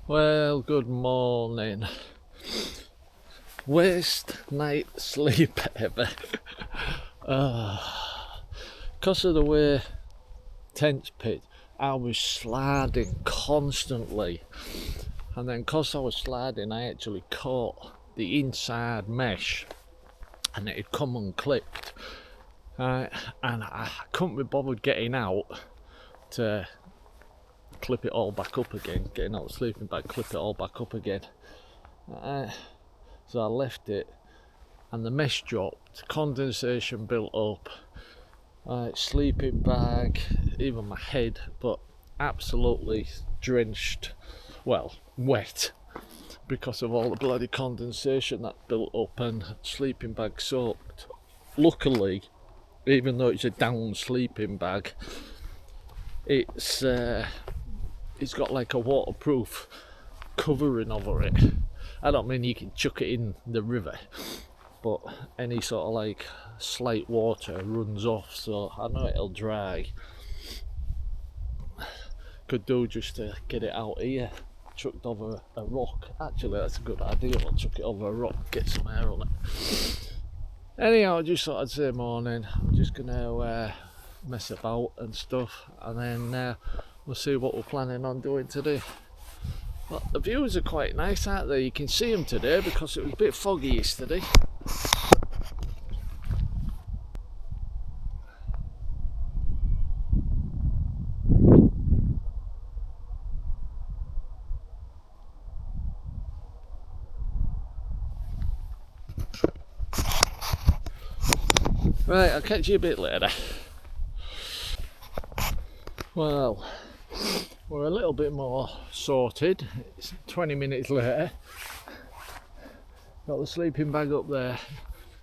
Well, good morning. Worst night sleep ever. Because of the way tents pitched, I was sliding constantly. And then because I was sliding, I actually caught the inside mesh and it had come unclipped. And I couldn't be bothered getting out to clip it all back up again, getting out of the sleeping bag, clip it all back up again. So I left it and the mesh dropped, condensation built up, sleeping bag, even my head, but absolutely drenched, well, wet because of all the bloody condensation that built up, and sleeping bag soaked. Luckily, even though it's a down sleeping bag, it's got like a waterproof covering over it. I don't mean you can chuck it in the river, but any sort of like slight water runs off, so I know it'll dry. Could do just to get it out here, chucked over a rock. Actually, that's a good idea. I'll chuck it over a rock, get some air on it. Anyhow, I just thought I'd say morning. I'm just gonna mess about and stuff, and then we'll see what we're planning on doing today. But the views are quite nice, aren't they? You can see them today because it was a bit foggy yesterday. Right, I'll catch you a bit later. Well, we're a little bit more sorted. It's 20 minutes later. Got the sleeping bag up there,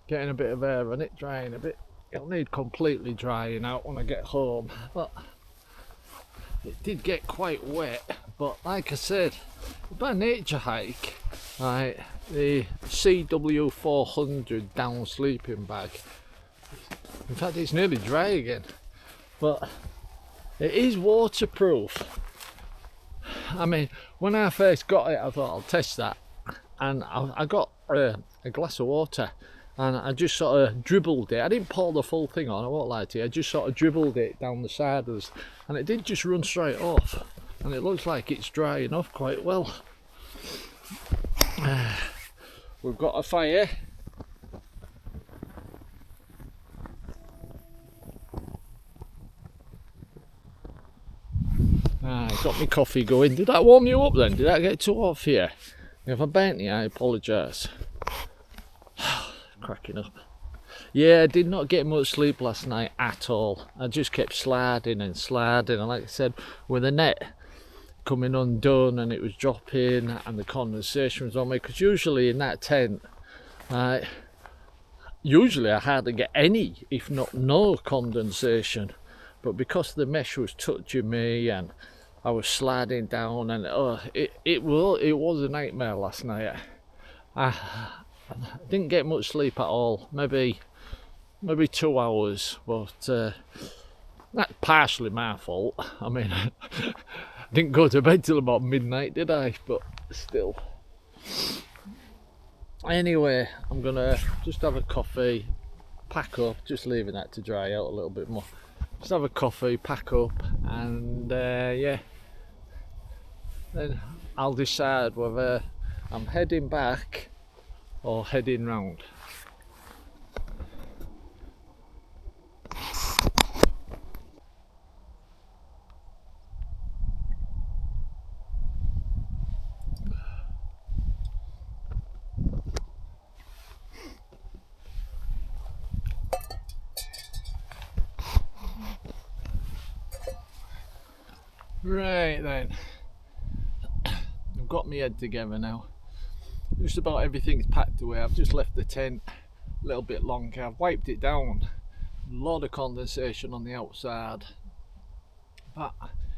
getting a bit of air on it, drying a bit. It'll need completely drying out when I get home, but it did get quite wet. But like I said, by nature hike, right, the CW400 down sleeping bag, in fact it's nearly dry again, but it is waterproof. I mean, when I first got it, I thought I'll test that, and I got a glass of water and I just sort of dribbled it. I didn't pour the full thing on, I won't lie to you. I just sort of dribbled it down the side of this, and it did just run straight off, and it looks like it's drying off quite well. We've got a fire. Got my coffee going. Did that warm you up then? Did that get too hot for you? If I burnt you, I apologise. Cracking up. Yeah, I did not get much sleep last night at all. I just kept sliding and sliding, and like I said, with the net coming undone and it was dropping and the condensation was on me, because usually in that tent, usually I hardly get any, if not no condensation, but because the mesh was touching me and I was sliding down, and it was a nightmare last night. I didn't get much sleep at all, maybe 2 hours, but that's partially my fault. I mean, I didn't go to bed till about midnight, did I? But still. Anyway, I'm gonna just have a coffee, pack up, just leaving that to dry out a little bit more. Just have a coffee, pack up, and yeah, then I'll decide whether I'm heading back or heading round. Right then, I've got my head together now. Just about everything's packed away. I've just left the tent a little bit longer. I've wiped it down. A lot of condensation on the outside, but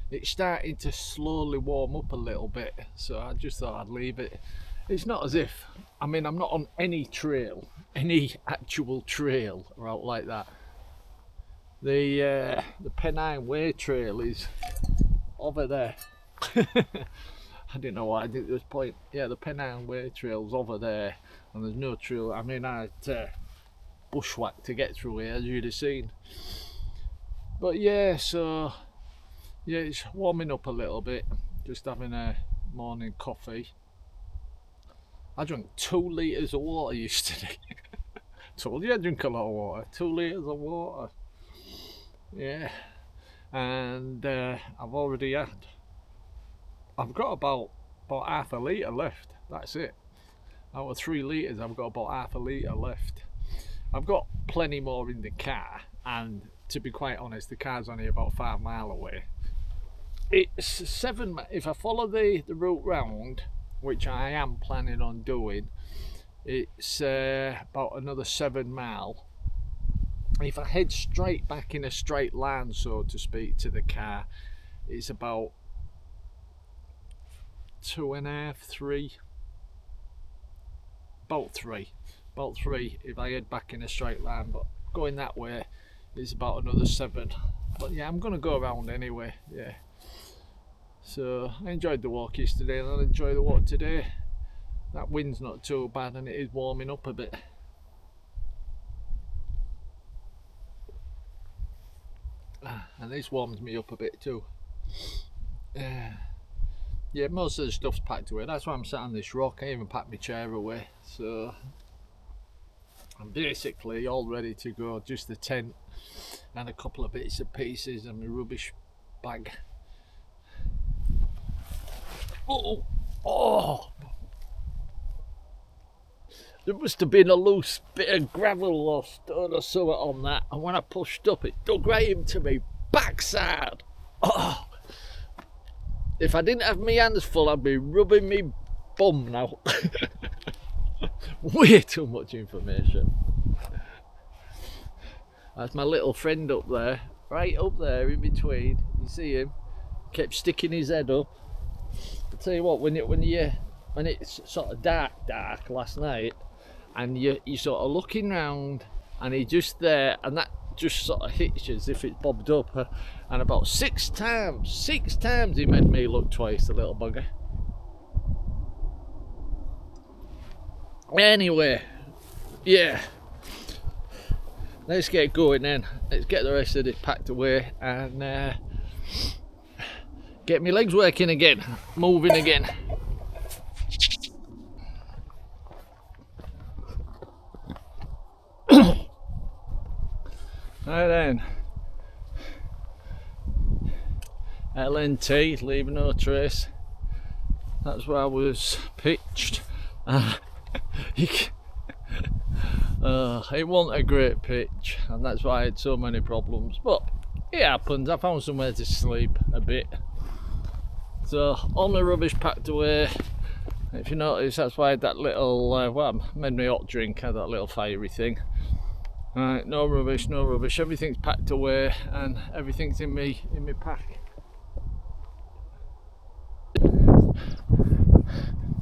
it's starting to slowly warm up a little bit, so I just thought I'd leave it. It's not as if, I mean, I'm not on any trail, any actual trail or out like that. The Pennine Way trail is over there. I didn't know what I did at this point. Yeah, the Pennine Way trail's over there, and there's no trail. I mean, I had bushwhack to get through here, as you'd have seen. But yeah, so yeah, it's warming up a little bit. Just having a morning coffee. I drank 2 litres of water yesterday. Told you I drink a lot of water. 2 litres of water. Yeah, and I've got about half a litre left. That's it. Out of 3 litres, I've got about half a litre left. I've got plenty more in the car, and to be quite honest, the car's only about 5 miles away. It's 7. If I follow the route round, which I am planning on doing, it's about another 7 miles. If I head straight back in a straight line, so to speak, to the car, it's about 2.5, 3. About 3 if I head back in a straight line, but going that way is about another 7. But yeah, I'm gonna go around anyway. Yeah, so I enjoyed the walk yesterday, and I'll enjoy the walk today. That wind's not too bad, and it is warming up a bit. And this warms me up a bit too. Yeah, most of the stuff's packed away. That's why I'm sat on this rock. I even packed my chair away, so I'm basically all ready to go. Just the tent and a couple of bits and pieces and my rubbish bag. Oh, there must have been a loose bit of gravel or stone or something on that, and when I pushed up it dug right into me backside. Oh, if I didn't have my hands full, I'd be rubbing me bum now. Way too much information. That's my little friend up there, right up there in between. You see him? Kept sticking his head up. I tell you what, when it's sort of dark last night, and you're sort of looking round, and he's just there, and that just sort of hits you as if it's bobbed up. And about 6 times he made me look twice, the little bugger. Anyway, yeah, let's get going then. Let's get the rest of this packed away and get my legs working again, moving again. Right then, LNT, leave no trace. That's where I was pitched. It wasn't a great pitch, and that's why I had so many problems, but it happens. I found somewhere to sleep a bit, so all my rubbish packed away. If you notice, that's why I had that little well, I made me hot drink. I had that little fiery thing. Right, no rubbish, everything's packed away and everything's in me pack.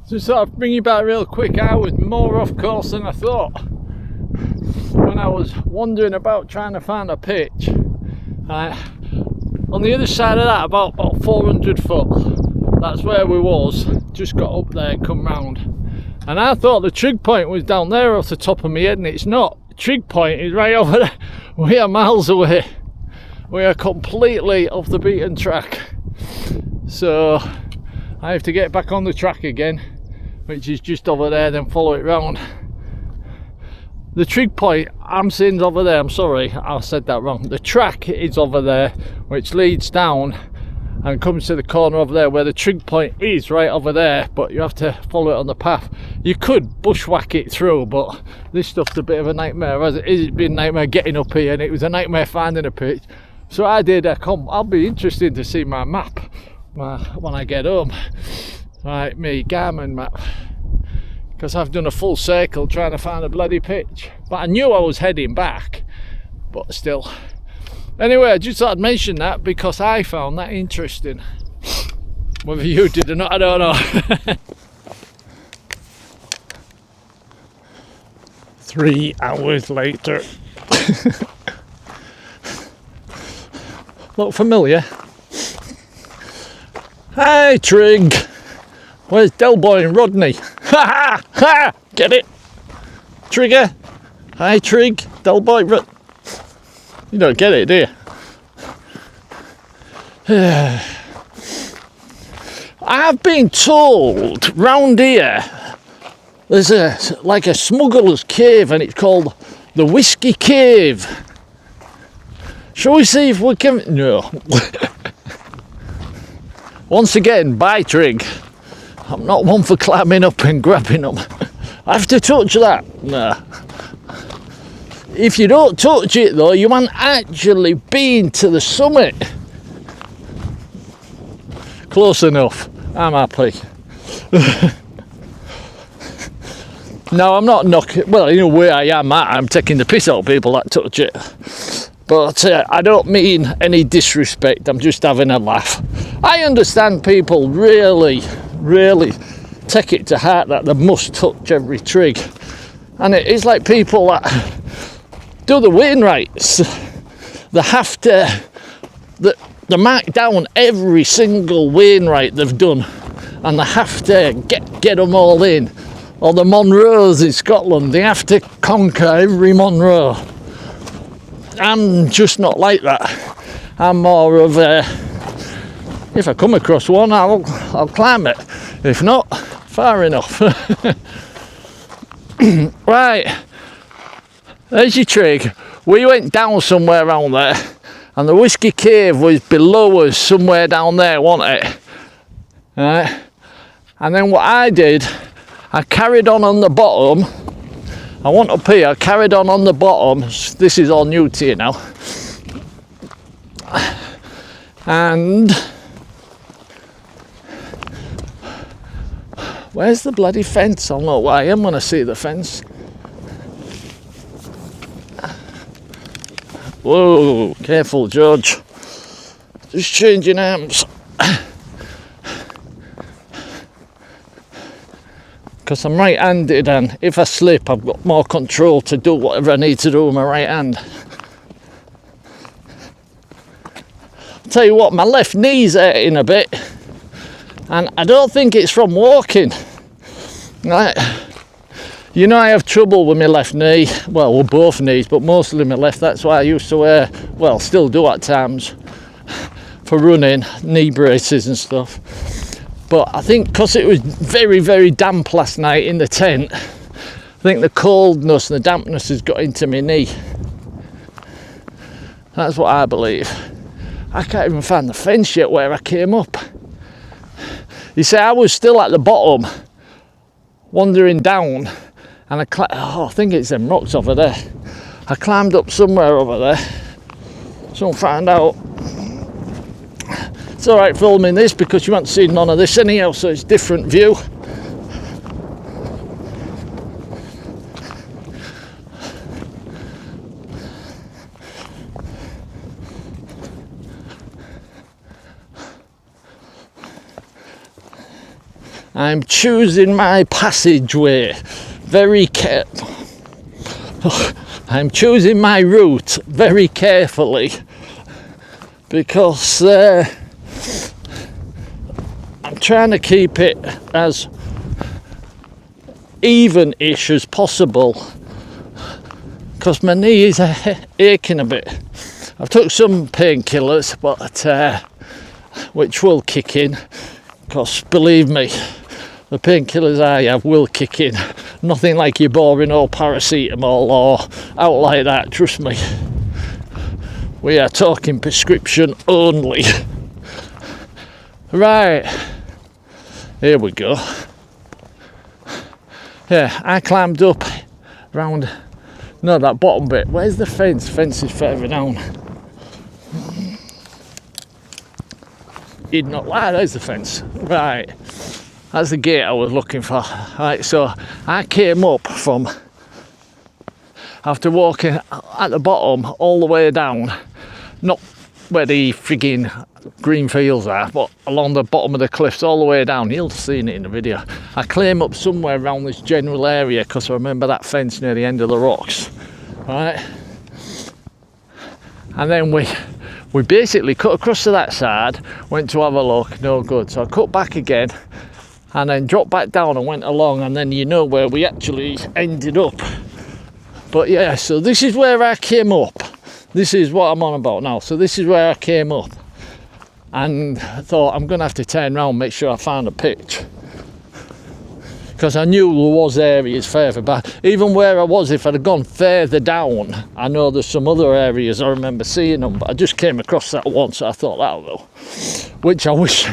So sort of bring you back real quick, I was more off course than I thought. When I was wandering about trying to find a pitch, on the other side of that, about 400 foot, that's where we was, just got up there and come round. And I thought the trig point was down there off the top of my head, and it's not. The trig point is right over there. We are miles away. We are completely off the beaten track. So I have to get back on the track again, which is just over there, then follow it round. The trig point, I'm saying, is over there. I'm sorry, I said that wrong. The track is over there, which leads down and comes to the corner over there where the trig point is, right over there, but you have to follow it on the path. You could bushwhack it through, but this stuff's a bit of a nightmare, as it is. It's been a nightmare getting up here, and it was a nightmare finding a pitch. So I did I'll be interested to see my map when I get home, right, me Garmin map, because I've done a full circle trying to find a bloody pitch, but I knew I was heading back, but still. Anyway, I just thought I'd mention that because I found that interesting. Whether you did or not, I don't know. 3 hours later. Look familiar? Hi Trig! Where's Del Boy and Rodney? Ha ha ha! Get it? Trigger? Hi Trig, Del Boy, you don't get it, do you? I've been told round here there's like a smuggler's cave and it's called the Whiskey Cave. Shall we see if we can? No. Once again, bye Trig. I'm not one for climbing up and grabbing them. I have to touch that. Nah. If you don't touch it though, you haven't actually been to the summit. Close enough. I'm happy. No, I'm not knocking. Well, you know where I am at. I'm taking the piss out of people that touch it. But I don't mean any disrespect. I'm just having a laugh. I understand people really take it to heart that they must touch every trig. And it's like people that do the Wainwrights. They have to... They mark down every single Wainwright they've done. And they have to get them all in. Or the Monroes in Scotland, they have to conquer every Monroe. I'm just not like that. I'm more of a, if I come across one, I'll climb it. If not, far enough. Right, there's your trig. We went down somewhere around there, and the Whiskey Cave was below us somewhere down there, wasn't it? Right. And then what I did, I carried on the bottom. I went up here, I carried on the bottom. This is all new to you now. And where's the bloody fence? I'll know why I am when I see the fence. Whoa, careful, George. Just changing arms. Because I'm right-handed, and if I slip I've got more control to do whatever I need to do with my right hand. I'll tell you what, my left knee's hurting a bit, and I don't think it's from walking. Right. You know I have trouble with my left knee, well with both knees, but mostly my left. That's why I used to wear, well still do at times, for running, knee braces and stuff. But I think because it was very damp last night in the tent, I think the coldness and the dampness has got into my knee. That's what I believe. I can't even find the fence yet where I came up. You see, I was still at the bottom, wandering down, and I think it's them rocks over there. I climbed up somewhere over there, so I'll find out. It's alright filming this because you haven't seen none of this anyhow, so it's a different view. I'm choosing my passageway very carefully. I'm choosing my route very carefully because I'm trying to keep it as even-ish as possible because my knee is aching a bit. I've took some painkillers, but which will kick in, because believe me, the painkillers I have will kick in. Nothing like your boring old paracetamol or out like that, trust me. We are talking prescription only. Right, here we go. Yeah, I climbed up round, no, that bottom bit. Where's the fence? Fence is further down. You'd not lie, there's the fence. Right, that's the gate I was looking for. Right, so I came up from, after walking at the bottom all the way down, not where the frigging green fields are, but along the bottom of the cliffs all the way down. You'll see it in the video. I climb up somewhere around this general area because I remember that fence near the end of the rocks. Right, and then we basically cut across to that side, went to have a look, no good. So I cut back again, and then dropped back down and went along, and then you know where we actually ended up. But yeah, so this is where I came up. This is what I'm on about now. So this is where I came up, and I thought I'm gonna have to turn around, make sure I find a pitch, because I knew there was areas further back. Even where I was, if I'd have gone further down, I know there's some other areas I remember seeing them, but I just came across that once, so I thought that'll do. Which I wish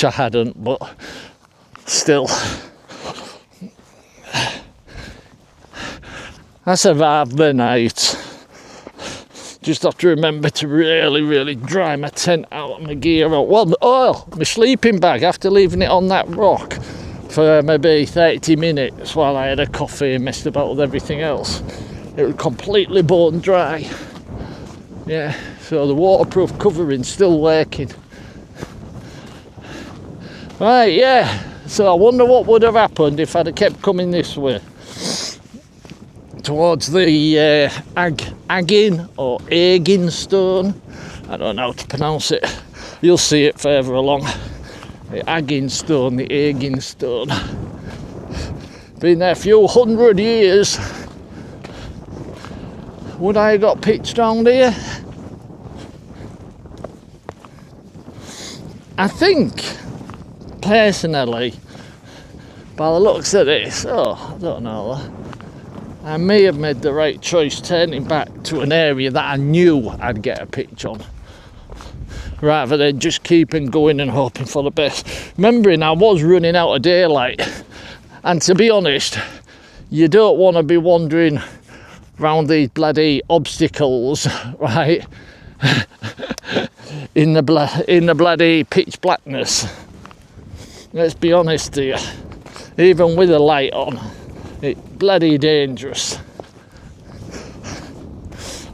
I hadn't, but still. I survived the night. Just have to remember to really dry my tent out and my gear out. Well, my sleeping bag, after leaving it on that rock for maybe 30 minutes while I had a coffee and messed about with everything else, it was completely bone dry. Yeah, so the waterproof covering's still working. Right, yeah, so I wonder what would have happened if I'd have kept coming this way towards the Agin or Agin stone. I don't know how to pronounce it. You'll see it further along. The Agin stone, the Agin stone. Been there a few 100 years. Would I have got pitched round here? I think, personally, by the looks of this, I don't know, I may have made the right choice turning back to an area that I knew I'd get a pitch on, rather than just keeping going and hoping for the best. Remembering I was running out of daylight, and to be honest, you don't want to be wandering round these bloody obstacles, right, in the bloody pitch blackness. Let's be honest here, even with a light on, it's bloody dangerous.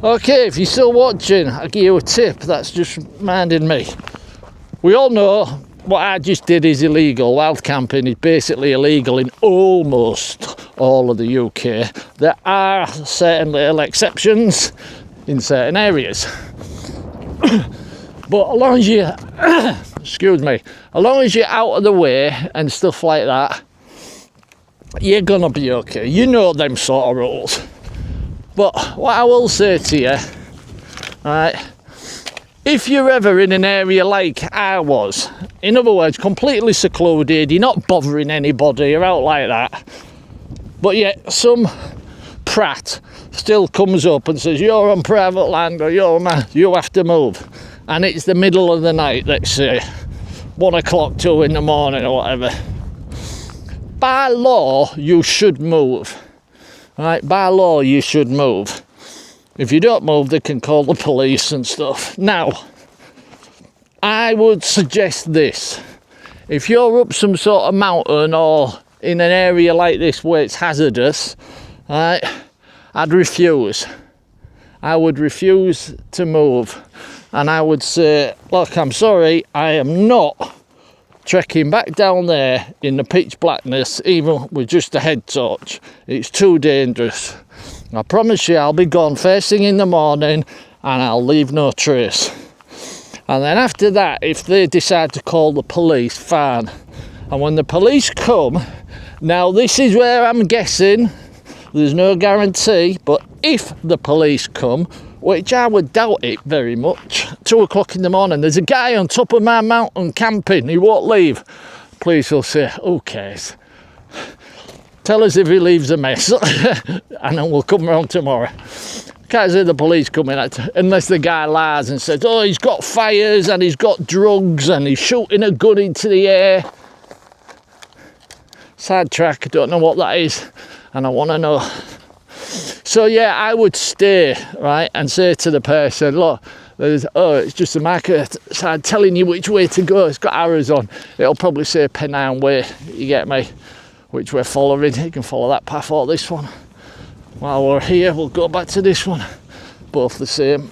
Okay, if you're still watching, I'll give you a tip that's just reminded me. We all know what I just did is illegal. Wild camping is basically illegal in almost all of the UK. There are certain little exceptions in certain areas. But as long as you, excuse me, as long as you're out of the way and stuff like that, you're gonna be okay. You know them sort of rules. But what I will say to you, right, if you're ever in an area like I was, in other words, completely secluded, you're not bothering anybody, you're out like that, but yet some prat still comes up and says, you're on private land, or you have to move, and it's the middle of the night, let's say 1 o'clock, 2 in the morning or whatever, by law you should move. Right, by law you should move. If you don't move, they can call the police and stuff. Now, I would suggest this. If you're up some sort of mountain or in an area like this where it's hazardous, right, I'd refuse. I would refuse to move. And I would say, look, I'm sorry, I am not trekking back down there in the pitch blackness, even with just a head torch. It's too dangerous. I promise you I'll be gone first thing in the morning and I'll leave no trace. And then after that, if they decide to call the police, fine. And when the police come, now this is where I'm guessing, there's no guarantee, but if the police come, which I would doubt it very much, 2 o'clock in the morning, there's a guy on top of my mountain camping, he won't leave. Police will say, who cares? Tell us if he leaves a mess, and then we'll come round tomorrow. Can't see the police coming at, unless the guy lies and says, oh, he's got fires and he's got drugs and he's shooting a gun into the air. Sidetrack, I don't know what that is, and I want to know. So yeah, I would stay, right, and say to the person, look, it's just a marker sign telling you which way to go. It's got arrows on. It'll probably say Pennine Way, you get me, which we're following. You can follow that path or this one. While we're here, we'll go back to this one. Both the same.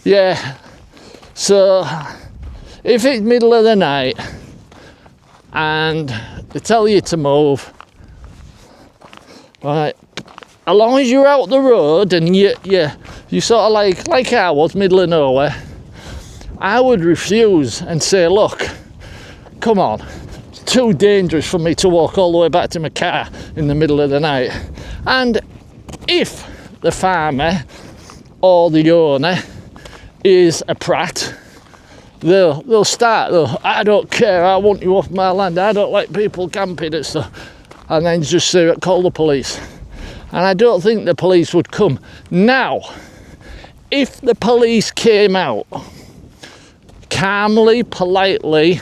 Yeah, so if it's middle of the night and they tell you to move, right, as long as you're out the road and you sort of like I was, middle of nowhere, I would refuse and say, look, come on, too dangerous for me to walk all the way back to my car in the middle of the night. And if the farmer or the owner is a prat, they'll start, I don't care, I want you off my land, I don't like people camping and stuff, and then just call the police. And I don't think the police would come. Now, if the police came out, calmly, politely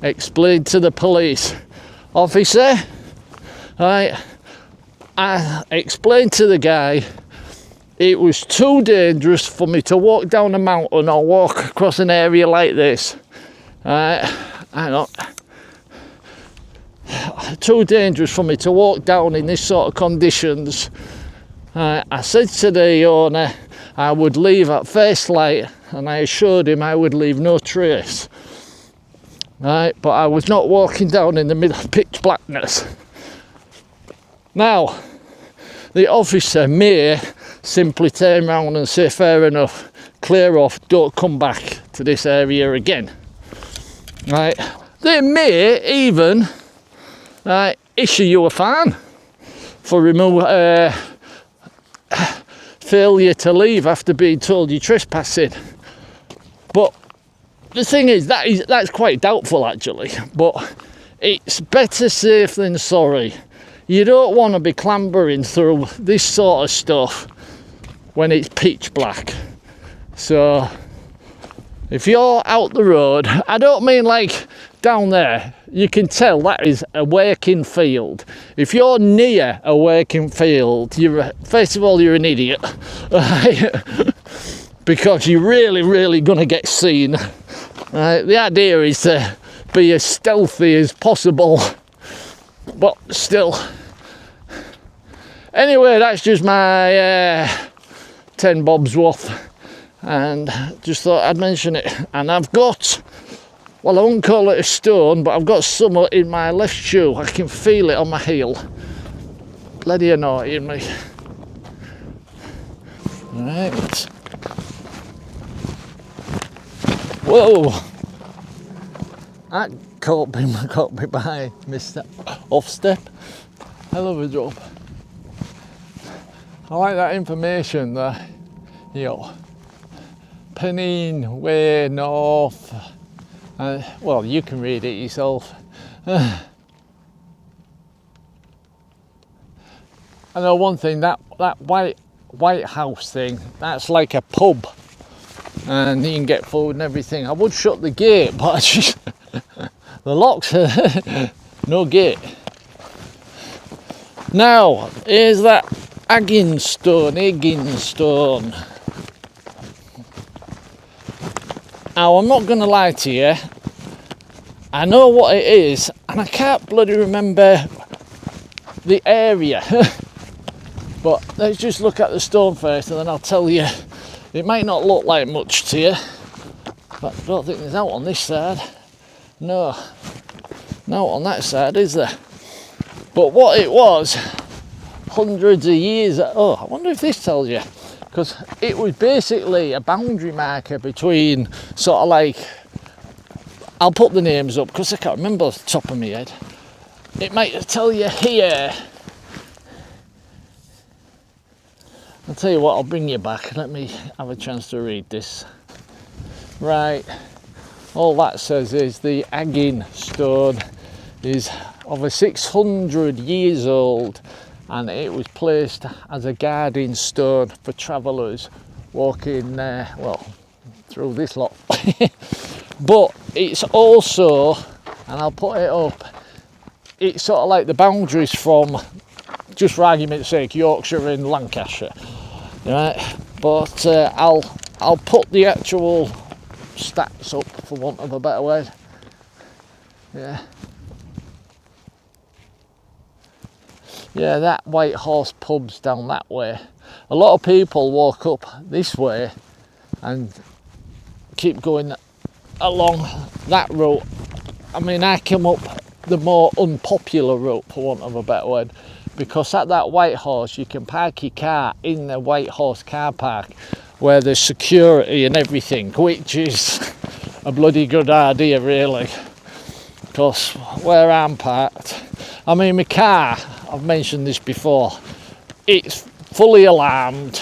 explained to the police officer, right, I explained to the guy it was too dangerous for me to walk down a mountain or walk across an area like this. Too dangerous for me to walk down in this sort of conditions. I said to the owner I would leave at first light, and I assured him I would leave no trace. Right, but I was not walking down in the middle of pitch blackness. Now, the officer may simply turn around and say, fair enough, clear off, don't come back to this area again. Right, they may even issue you a fine for failure to leave after being told you're trespassing. But the thing is, that's quite doubtful actually, but it's better safe than sorry. You don't want to be clambering through this sort of stuff when it's pitch black. So if you're out the road, I don't mean like down there, you can tell that is a working field. If you're near a working field, first of all, you're an idiot, right? Because you're really gonna get seen. The idea is to be as stealthy as possible, but still. Anyway, that's just my 10 bobs worth, and just thought I'd mention it. And I've got, well, I won't call it a stone, but I've got some in my left shoe. I can feel it on my heel. Bloody annoying me. Right. Whoa! That caught me by Mr. Off step. Hell of a drop. I like that information there. You know, Pennine Way North. Well, you can read it yourself. I know one thing, that White House thing, that's like a pub, and you can get food and everything. I would shut the gate, but the locks, no gate. Now, here's that Egging Stone. Now, I'm not going to lie to you, I know what it is, and I can't bloody remember the area. But let's just look at the stone first, and then I'll tell you. It might not look like much to you, but I don't think there's out on this side. No on that side, is there? But what it was, hundreds of years, oh, I wonder if this tells you, because it was basically a boundary marker between sort of like, I'll put the names up because I can't remember off the top of my head. It might tell you here. I'll tell you what, I'll bring you back. Let me have a chance to read this. Right, all that says is the Egging Stone is over 600 years old, and it was placed as a guarding stone for travellers walking well, through this lot. But it's also, and I'll put it up, it's sort of like the boundaries from, just for argument's sake, Yorkshire and Lancashire, right? But I'll put the actual stats up, for want of a better word. Yeah, that White Horse pub's down that way. A lot of people walk up this way and keep going along that route. I mean, I came up the more unpopular route, for want of a better word, because at that White Horse you can park your car in the White Horse car park where there's security and everything, which is a bloody good idea really. because where I'm parked, I mean my car, I've mentioned this before, it's fully alarmed,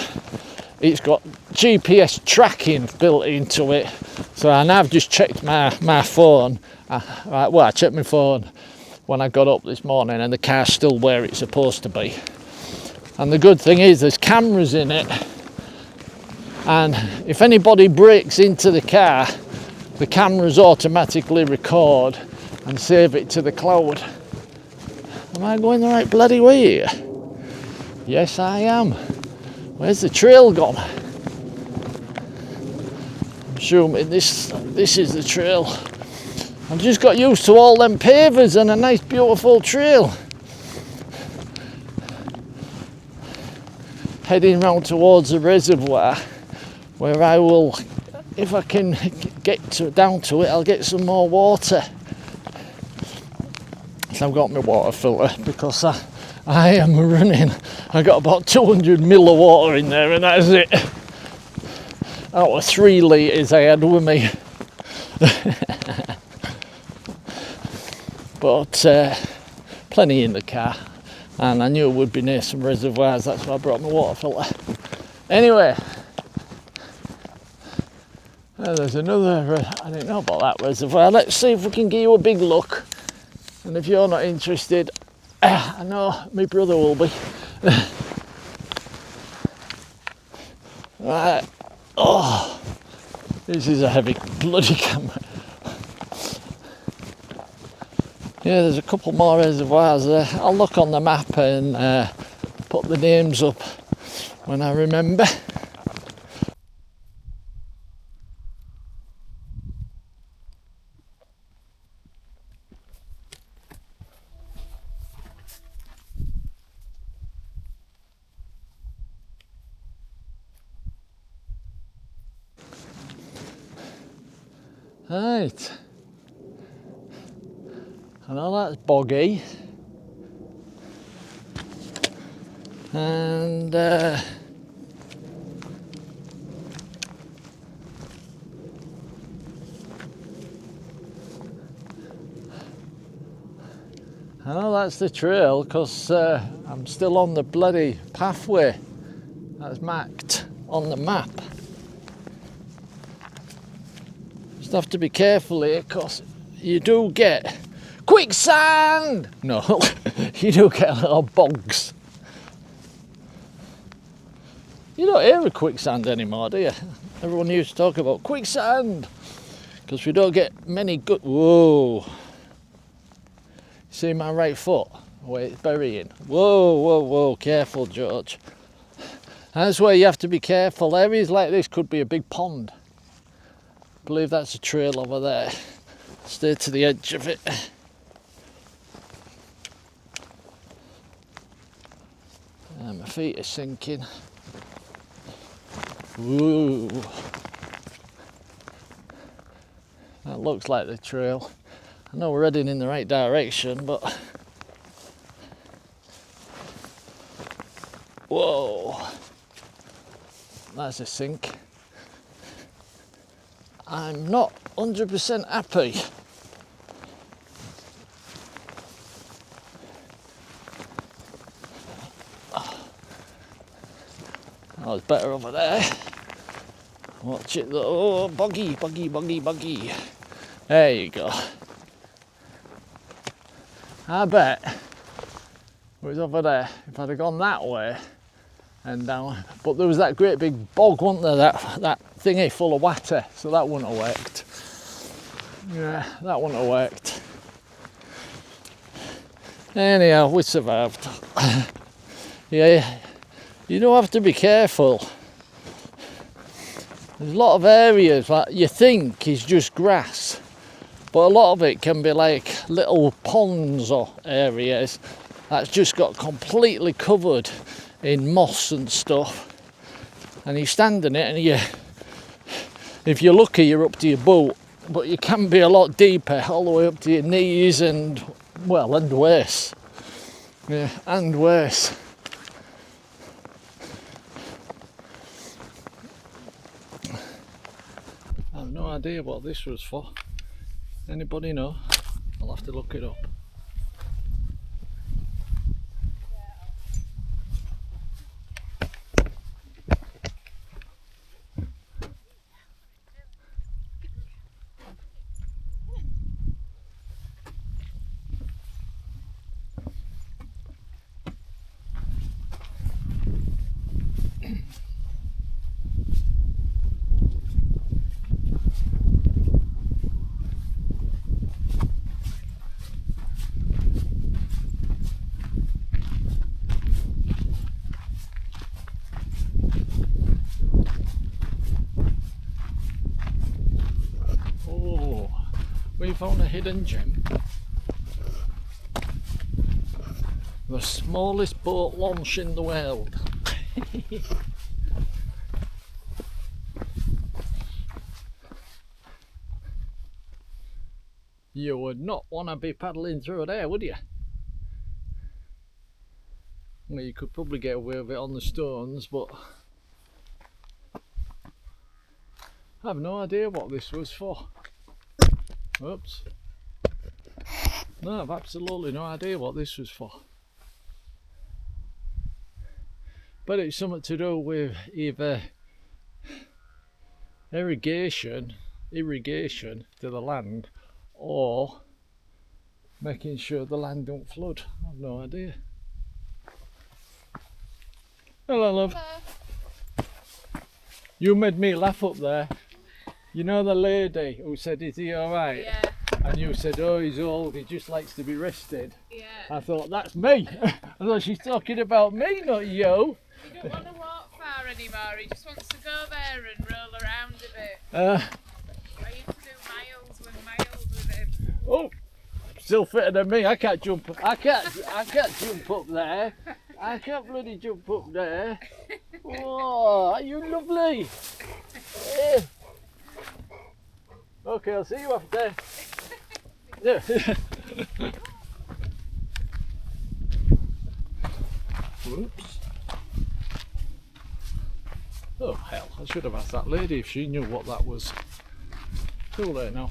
it's got GPS tracking built into it, so and I've just checked my phone, I checked my phone when I got up this morning and the car's still where it's supposed to be. And the good thing is there's cameras in it, and if anybody breaks into the car, the cameras automatically record and save it to the cloud. Am I going the right bloody way here? Yes, I am. Where's the trail gone? I'm assuming this is the trail. I've just got used to all them pavers and a nice beautiful trail. Heading round towards the reservoir, where I will, if I can get down to it, I'll get some more water. So I've got my water filter because I am running. I got about 200 ml of water in there, and that's it. Out of 3 litres I had with me. But plenty in the car, and I knew it would be near some reservoirs, that's why I brought my water filter. Anyway, there's another, I didn't know about that reservoir. Let's see if we can give you a big look, and if you're not interested, I know my brother will be. Right, oh, this is a heavy bloody camera. Yeah, there's a couple more reservoirs there. I'll look on the map and put the names up when I remember. Right. I know that's boggy. And I know that's the trail because I'm still on the bloody pathway that's marked on the map. Just have to be careful here because you do get quicksand! No, you do get little bogs. You don't hear of quicksand anymore, do you? Everyone used to talk about quicksand because we don't get many good. Whoa! See my right foot? Where it's burying. Whoa, whoa, whoa! Careful, George. That's where you have to be careful. Areas like this could be a big pond. I believe that's a trail over there. Stay to the edge of it. My feet are sinking. Ooh. That looks like the trail. I know we're heading in the right direction, but whoa, that's a sink. I'm not 100% happy. Oh, it's better over there. Watch it though. Oh, buggy, buggy, buggy, buggy. There you go. I bet it was over there. If I'd have gone that way and down, but there was that great big bog, wasn't there? That thingy full of water, so that wouldn't have worked. Yeah, that wouldn't have worked. Anyhow, we survived. Yeah, you do have to be careful. There's a lot of areas that you think is just grass, but a lot of it can be like little ponds or areas that's just got completely covered in moss and stuff. And you stand in it and if you're lucky, you're up to your boot, but you can be a lot deeper, all the way up to your knees and, well, and worse. Yeah, and worse. I have no idea what this was for. Anybody know? I'll have to look it up. We found a hidden gem. The smallest boat launch in the world. You would not want to be paddling through there, would you? Well, you could probably get away with it on the stones, but I have no idea what this was for. Oops. No, I've absolutely no idea what this was for. But it's something to do with either irrigation to the land, or making sure the land don't flood. I have no idea. Hello, love. Hello. You made me laugh up there. You know the lady who said, "Is he alright?" Yeah. And you said, "Oh, he's old, he just likes to be rested." Yeah. I thought, that's me. I thought she's talking about me, not you. He don't want to walk far anymore, he just wants to go there and roll around a bit. I used to do miles with him. Oh, still fitter than me. I can't jump. I can't jump up there. I can't bloody jump up there. Oh, are you lovely? Yeah. Okay, I'll see you after. Yeah. Whoops. Oh hell, I should have asked that lady if she knew what that was. Too late now.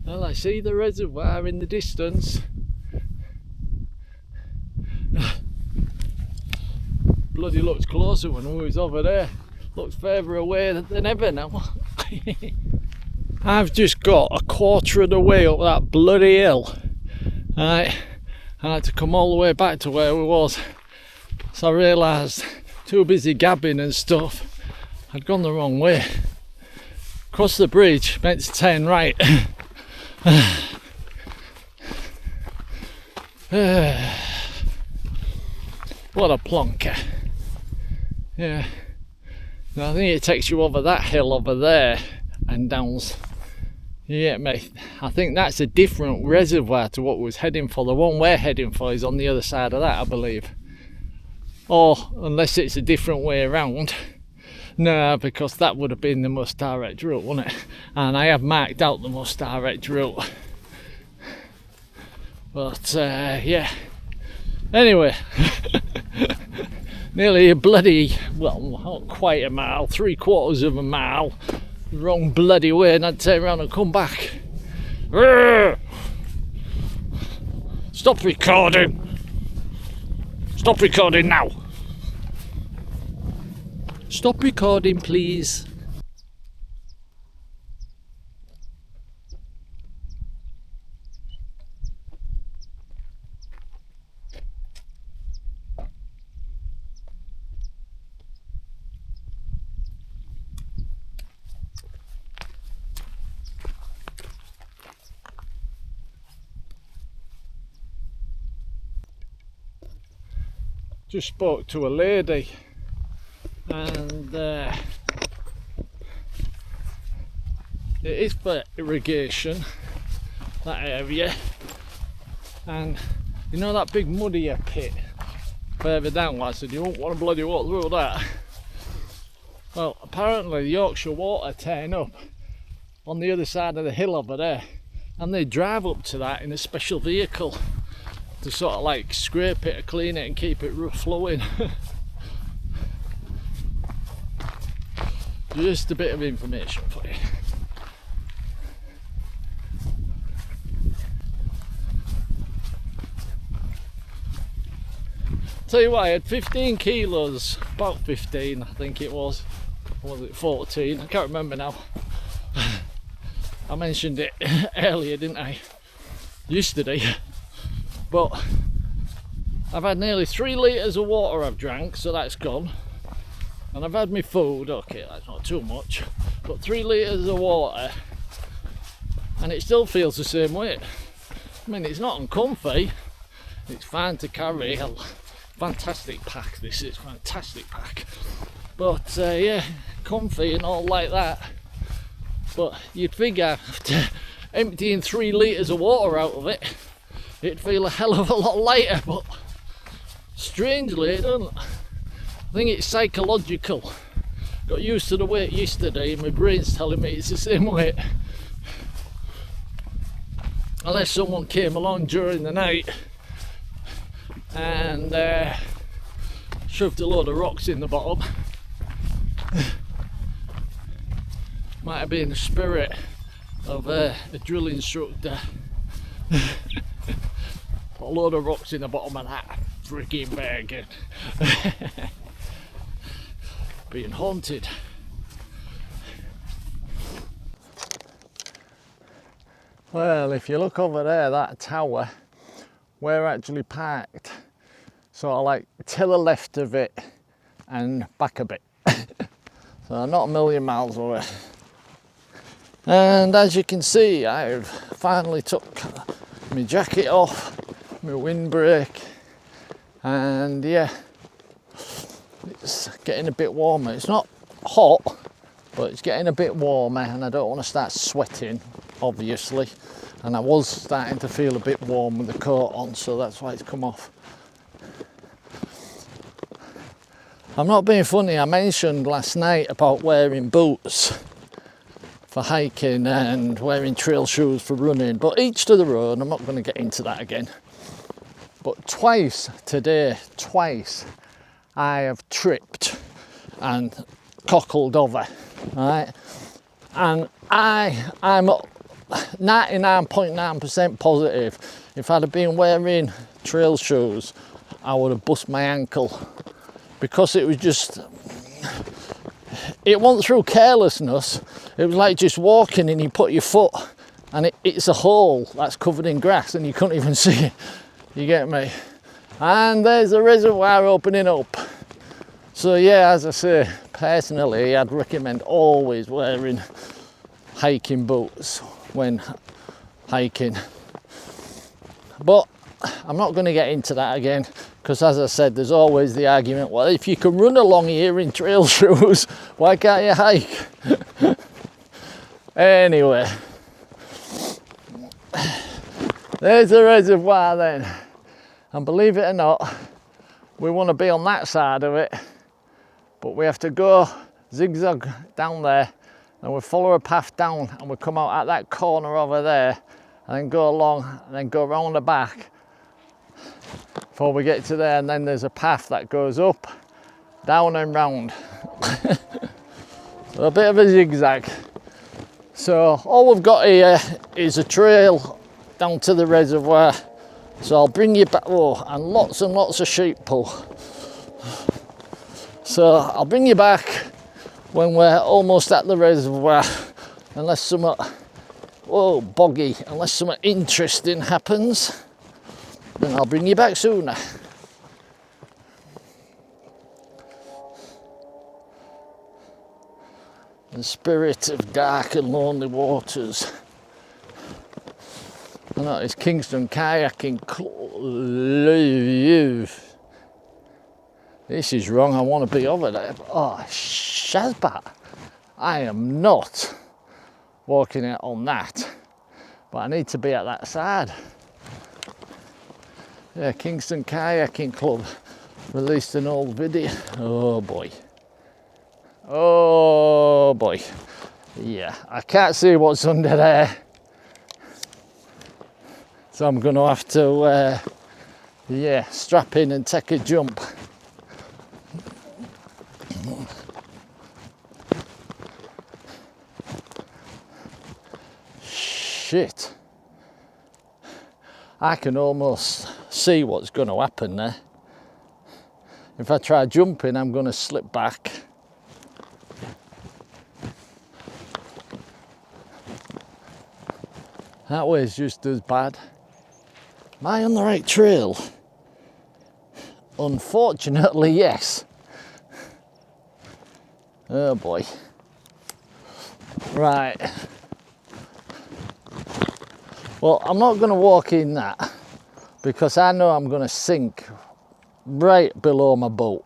Well, I see the reservoir in the distance. Bloody looks closer when we was over there. Looks further away than ever now. I've just got a quarter of the way up that bloody hill. Right, I had to come all the way back to where we was. So I realised, too busy gabbing and stuff, I'd gone the wrong way. Cross the bridge, meant to turn right. What a plonker. Yeah, I think it takes you over that hill over there and downs. Yeah, mate, I think that's a different reservoir to what we was heading for. The one we're heading for is on the other side of that, I believe. Or unless it's a different way around. No, because that would have been the most direct route, wouldn't it? And I have marked out the most direct route. But yeah. Anyway, nearly a bloody, well, not quite a mile, 3/4 of a mile, the wrong bloody way, and I'd turn around and come back. Stop recording. Stop recording now. Stop recording, please. Just spoke to a lady, and it is for irrigation, that area. And you know that big muddier pit further down, I said you won't want to bloody walk through that. Well, apparently the Yorkshire Water turn up on the other side of the hill over there, and they drive up to that in a special vehicle. to sort of like scrape it or clean it and keep it flowing. Just a bit of information for you. Tell you what, I had 15 kilos, about 15 I think it was. Or was it 14? I can't remember now. I mentioned it earlier, didn't I? Yesterday. But I've had nearly 3 litres of water I've drank, so that's gone. And I've had my food, okay, that's not too much, but 3 litres of water, and it still feels the same weight. I mean, it's not uncomfy, it's fine to carry. Fantastic pack, this is fantastic pack. But yeah, comfy and all like that. But you'd figure after emptying 3 litres of water out of it, it'd feel a hell of a lot lighter, but strangely it doesn't. I think it's psychological. Got used to the weight yesterday and my brain's telling me it's the same weight. Unless someone came along during the night and shoved a load of rocks in the bottom. Might have been the spirit of a drill instructor. Put a load of rocks in the bottom of that freaking bag. Being haunted. Well, if you look over there, that tower, we're actually parked sort of like to the left of it and back a bit. So not a million miles away. And as you can see, I've finally took my jacket off, my windbreak, and yeah, it's getting a bit warmer. It's not hot, but it's getting a bit warmer, and I don't want to start sweating, obviously. And I was starting to feel a bit warm with the coat on, so that's why it's come off. I'm not being funny, I mentioned last night about wearing boots for hiking and wearing trail shoes for running, but each to their own. I'm not going to get into that again. But twice today, I have tripped and cockled over, right? And I'm 99.9% positive if I'd have been wearing trail shoes, I would have bust my ankle, because it was just, it wasn't through carelessness. It was like just walking and you put your foot and it's a hole that's covered in grass and you couldn't even see it. You get me? And there's a reservoir opening up. So yeah, as I say, personally, I'd recommend always wearing hiking boots when hiking. But I'm not going to get into that again, because as I said, there's always the argument, well, if you can run along here in trail shoes, why can't you hike? Anyway, there's the reservoir then. And believe it or not, we want to be on that side of it, but we have to go zigzag down there, and we follow a path down and we come out at that corner over there and then go along and then go around the back before we get to there, and then there's a path that goes up, down and round. So a bit of a zigzag. So all we've got here is a trail down to the reservoir. So I'll bring you back, oh, and lots of sheep pull. So I'll bring you back when we're almost at the reservoir, unless something, whoa, boggy, unless something interesting happens, then I'll bring you back sooner. The spirit of dark and lonely waters. I know it's Kingston Kayaking Club. This is wrong, I want to be over there. Oh, Shazbat. I am not walking out on that, but I need to be at that side. Yeah, Kingston Kayaking Club released an old video. Oh boy. Oh boy. Yeah, I can't see what's under there. So I'm going to have to Yeah, strap in and take a jump. Shit. I can almost see what's going to happen there. If I try jumping, I'm going to slip back. That way is just as bad. Am I on the right trail? Unfortunately, yes. Oh boy. Right. Well, I'm not going to walk in that because I know I'm going to sink right below my boat.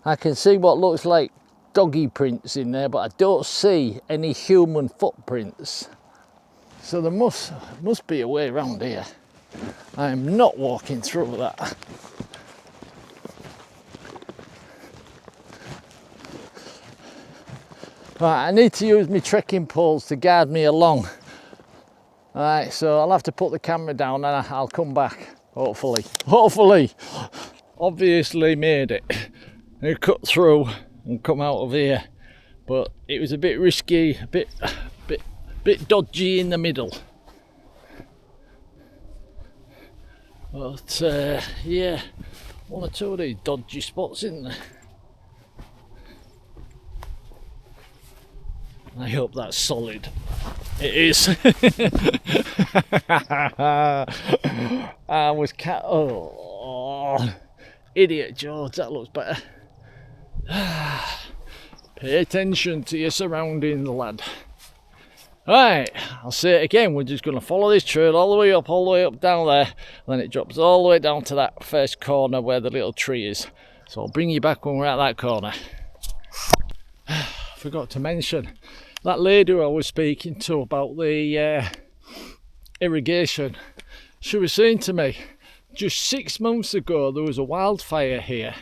I can see what looks like doggy prints in there, but I don't see any human footprints. So there must be a way around here. I am not walking through that. Right, I need to use my trekking poles to guide me along. Alright, so I'll have to put the camera down and I'll come back, hopefully. Hopefully! Obviously made it. I cut through and come out of here, but it was a bit risky, a bit dodgy in the middle. But yeah, one or two of these dodgy spots in there. I hope that's solid. It is. I was oh, idiot George, that looks better. Pay attention to your surroundings, lad. Right, I'll say it again, we're just going to follow this trail all the way up down there, and then it drops all the way down to that first corner where the little tree is. So I'll bring you back when we're at that corner. Forgot to mention, that lady who I was speaking to about the irrigation, she was saying to me, just 6 months ago there was a wildfire here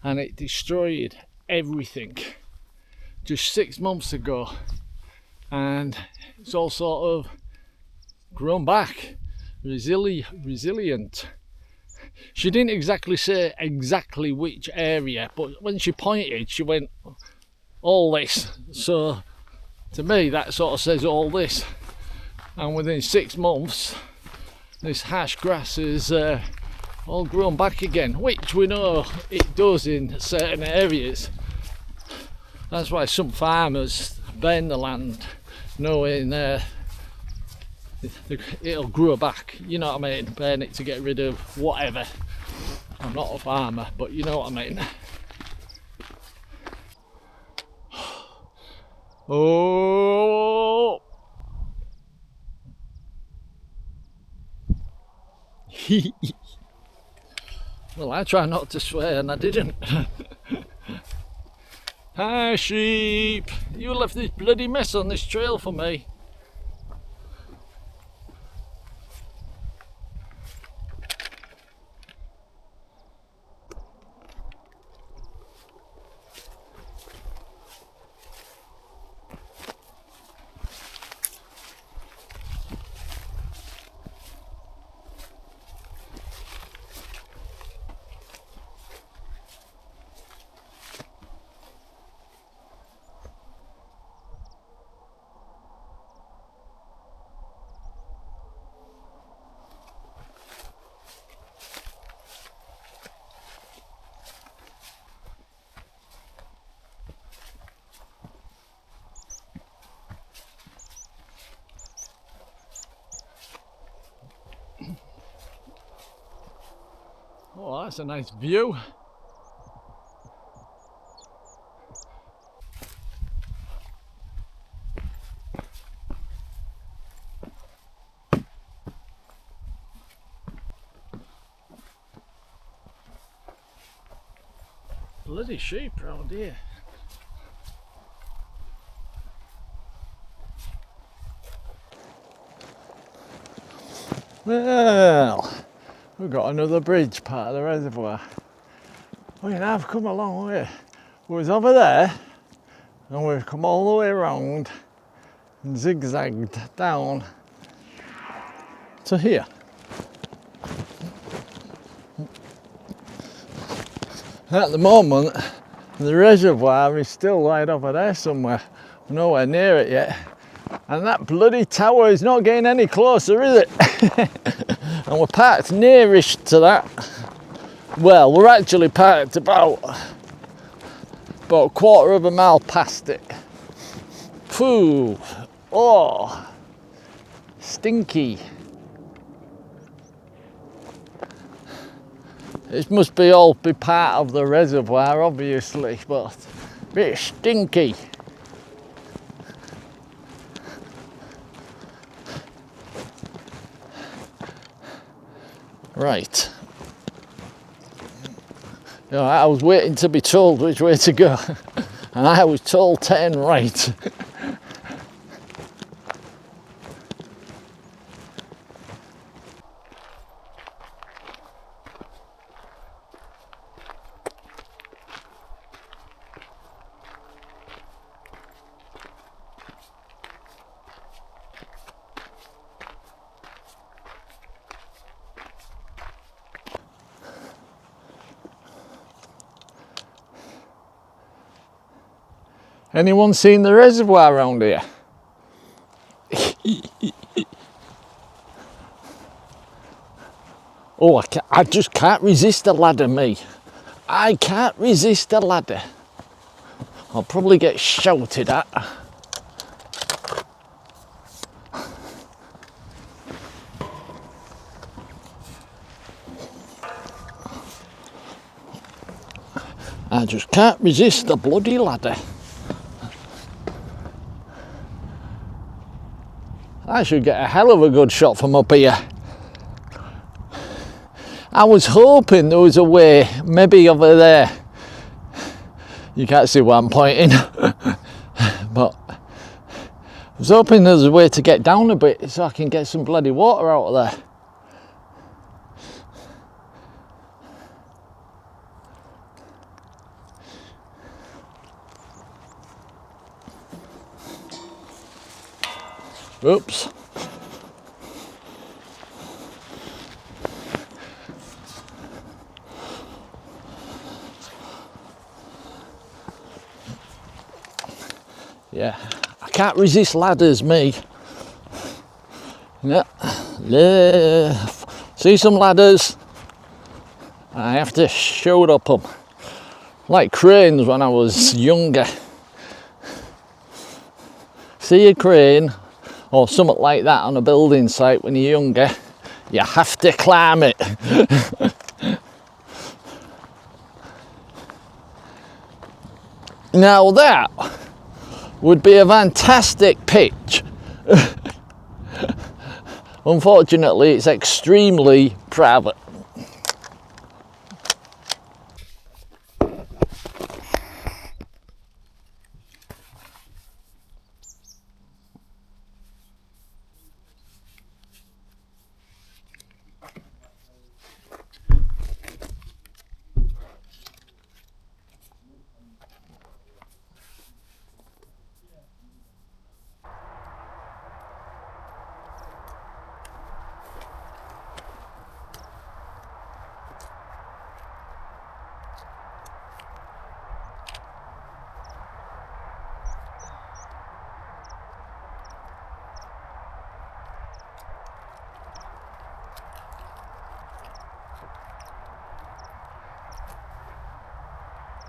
and it destroyed everything. Just 6 months ago. And it's all sort of grown back, resilient. She didn't exactly say exactly which area, but when she pointed, she went, all this. So to me, that sort of says all this. And within 6 months, this hash grass is all grown back again, which we know it does in certain areas. That's why some farmers burn the land, knowing it'll grow back, you know what I mean, burn it to get rid of whatever. I'm not a farmer, but you know what I mean. Oh, well, I try not to swear and I didn't. Hi sheep, you left this bloody mess on this trail for me. Oh, that's a nice view. Bloody sheep round here. Well, we've got another bridge part of the reservoir. We have come a long way. We was over there and we've come all the way around and zigzagged down to here. At the moment, the reservoir is still right over there somewhere. We're nowhere near it yet. And that bloody tower is not getting any closer, is it? And we're parked nearish to that. Well, we're actually parked about a quarter of a mile past it. Phew. Oh, stinky. This must be all be part of the reservoir, obviously, but a bit stinky. Right. You know, I was waiting to be told which way to go, and I was told turn right. Anyone seen the reservoir around here? Oh, I just can't resist a ladder, me. I can't resist a ladder. I'll probably get shouted at. I just can't resist the bloody ladder. I should get a hell of a good shot from up here. I was hoping there was a way, maybe over there. You can't see where I'm pointing. But I was hoping there was a way to get down a bit so I can get some bloody water out of there. Oops. Yeah, I can't resist ladders, me. Yeah. See some ladders? I have to shoot up them. Like cranes when I was younger. See a crane or something like that on a building site when you're younger, you have to climb it. Now that would be a fantastic pitch. Unfortunately, it's extremely private.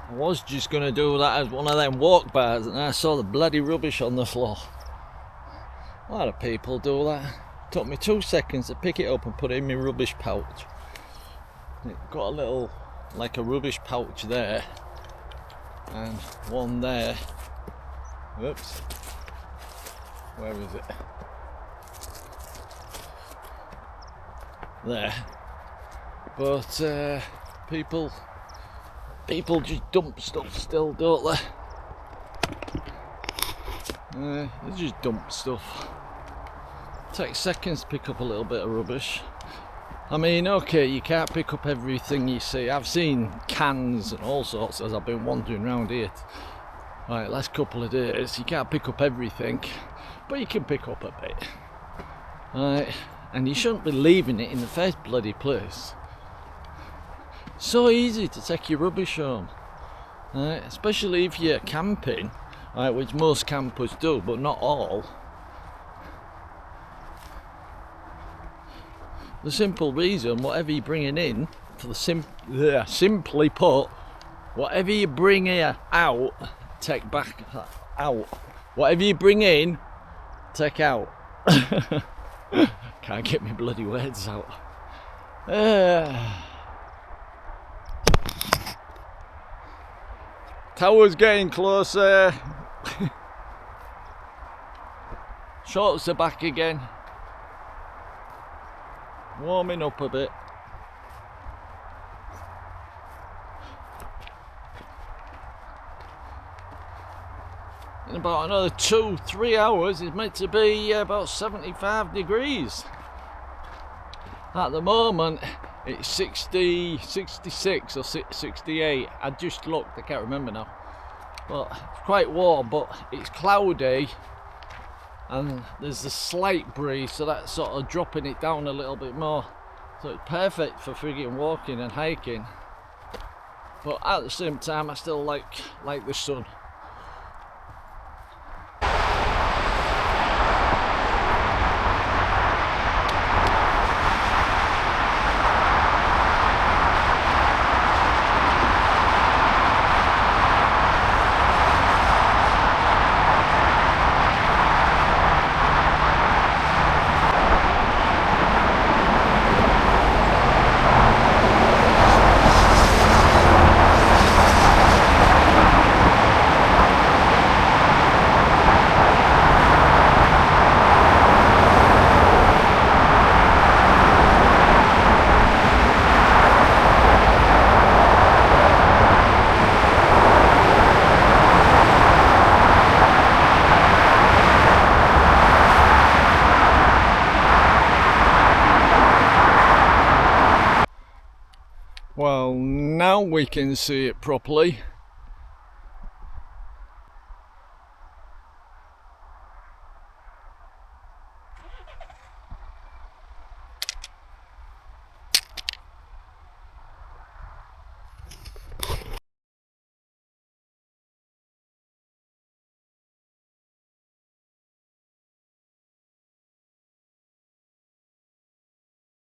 I was just going to do that as one of them walk bars and I saw the bloody rubbish on the floor. A lot of people do that. It took me 2 seconds to pick it up and put it in my rubbish pouch. It got a little, like a rubbish pouch there and one there. Oops. Where is it? There. But people just dump stuff still, don't they? They just dump stuff. Takes seconds to pick up a little bit of rubbish. I mean, okay, you can't pick up everything you see. I've seen cans and all sorts as I've been wandering around here. Right, last couple of days, you can't pick up everything, but you can pick up a bit. Right, and you shouldn't be leaving it in the first bloody place. So easy to take your rubbish home, right? Especially if you're camping, right, which most campers do, but not all. The simple reason, whatever you're bringing in, for the simply put, whatever you bring here out, take back out. Whatever you bring in, take out. Can't get my bloody words out. Tower's getting closer. Shorts are back again. Warming up a bit. In about another 2-3 hours it's meant to be about 75 degrees. At the moment it's 60, 66 or 68. I just looked, I can't remember now. But it's quite warm, but it's cloudy and there's a slight breeze, so that's sort of dropping it down a little bit more. So it's perfect for friggin' walking and hiking. But at the same time I still like the sun. Well, now we can see it properly.